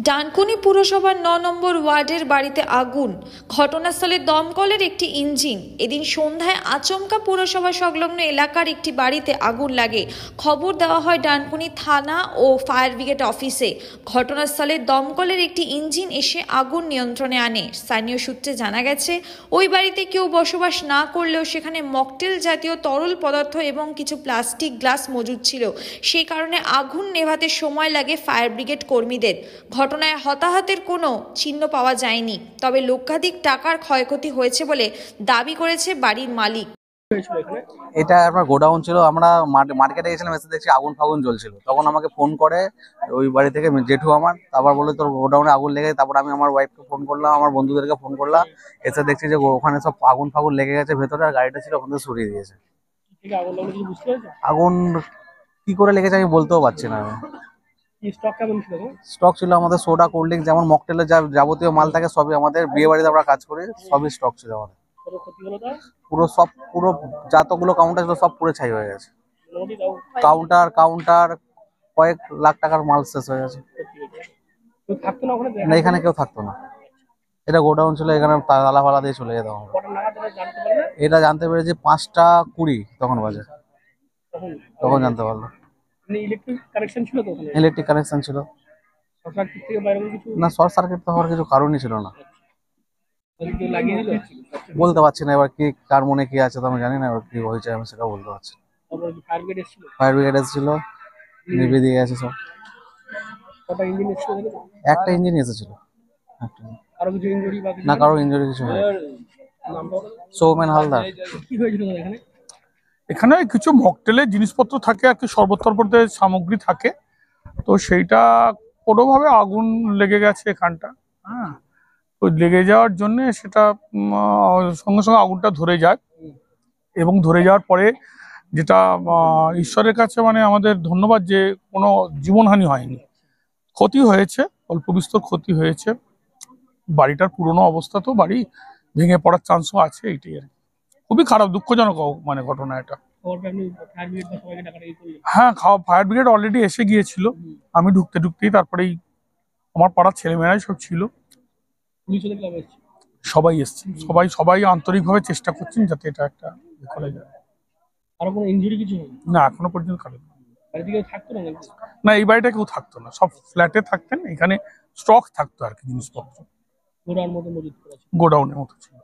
ডানকুনি পুরসভার ৯ নম্বর ওয়ার্ডের বাড়িতে আগুন। ঘটনাস্থলে দমকলের একটি ইঞ্জিন। এদিন সন্ধ্যায় আচমকা পুরসভা সংলগ্ন এলাকার একটি বাড়িতে আগুন লাগে। খবর দেওয়া হয় ডানকুনি থানা ও ফায়ার ব্রিগেড অফিসে। ঘটনাস্থলে দমকলের একটি ইঞ্জিন এসে আগুন নিয়ন্ত্রণে আনে। স্থানীয় সূত্রে জানা গেছে, ওই বাড়িতে কেউ বসবাস না করলেও সেখানে মকটেল জাতীয় তরল পদার্থ এবং কিছু প্লাস্টিক গ্লাস মজুদ ছিল। সেই কারণে আগুন নেভাতে সময় লাগে ফায়ার ব্রিগেড কর্মীদের। ঘটনায় হতাহতের কোনো চিহ্ন পাওয়া যায়নি, তবে লক্ষাধিক টাকার ক্ষয়ক্ষতি হয়েছে বলে দাবি করেছে বাড়ির মালিক। এটা আমার গোডাউন ছিল, আমরা মার্কেটে গেছিলাম, এসে দেখছি আগুন ফাগুন জ্বলছিল। তখন আমাকে ফোন করে ওই বাড়ি থেকে জেঠু আমার, তারপর বলে তোর গোডাউনে আগুন লেগে। তারপর আমি আমার ওয়াইফকে ফোন করলাম, আমার বন্ধুদেরকে ফোন করলাম, এসে দেখছি যে ওখানে সব আগুন ফাগুন লেগে গেছে ভেতরে, আর গাড়িটা ছিল ওখান থেকে সরিয়ে দিয়েছে। আগুন কি করে লেগেছে আমি বলতেও পারছি না। স্টক ছিল আমাদের সোডা, কোল্ড ড্রিঙ্কস, যেমন মকটেলের যা যাবতীয় মাল থাকে সবই আমাদের, বিয়ে বাড়িতে আমরা কাজ করি, সবই স্টক ছিল আমাদের। পুরো যতগুলো কাউন্টার ছিল সব পুরো ছাই হয়ে গেছে। কাউন্টার কয়েক লাখ টাকার মাল শেষ হয়ে গেছে। না, এখানে কেউ থাকতো না, এটা গোডাউন ছিল, এখানে তালা ফালা দিয়ে চলে যেতাম। এটা জানতে পেরেছি 5:20 তখন বাজে, তখন জানতে পারলো। ইলেকট্রিক কানেকশন ছিল না, শর্ট সার্কিট তো হওয়ার কিছু কারণই ছিল না। বলতে পারছি না, এবার কি কার মনে কি আছে তো আমি জানি না, এবার কি হয়েছে আমি সেটা বলতে পারছি। ফায়ার ব্রিগেড এসেছিল, নিভিয়ে দিয়ে গেছে সব। একটা ইঞ্জিন এসেছিল, না কারো ইনজুরি কিছু হয়নি। সৌমেন হালদার। এখানে কিছু মকটেলের জিনিসপত্র থাকে আর কি, শরবত টরবতের সামগ্রী থাকে, তো সেইটা কোনোভাবে আগুন লেগে গেছে এখানটা। হ্যাঁ, তো লেগে যাওয়ার জন্য সেটা সঙ্গে সঙ্গে আগুনটা ধরে যায়, এবং ধরে যাওয়ার পরে যেটা ঈশ্বরের কাছে মানে আমাদের ধন্যবাদ যে কোনো জীবনহানি হয়নি। ক্ষতি হয়েছে, অল্প বিস্তর ক্ষতি হয়েছে। বাড়িটার পুরনো অবস্থা, তো বাড়ি ভেঙে পড়ার চান্সও আছে, এইটাই আর কি। খুবই খারাপ, দুঃখজনক মানে ঘটনা এটা। হ্যাঁ, ফায়ার ব্রিগেড অলরেডি এসে গিয়েছিল। আমি ঢুকতেই তারপরেই আমার পাড়ার ছেলেমেয়েরাই সব ছিল, সবাই এসছে, সবাই আন্তরিকভাবে চেষ্টা করছেন যাতে এটা একটা করা যায়। না, এখনো পর্যন্ত কারণ না, এই বাড়িটা কেউ থাকতো না, সব ফ্ল্যাটে থাকতেন, এখানে স্টক থাকতো আর কি, জিনিসপত্র গোডাউনের মতো ছিল।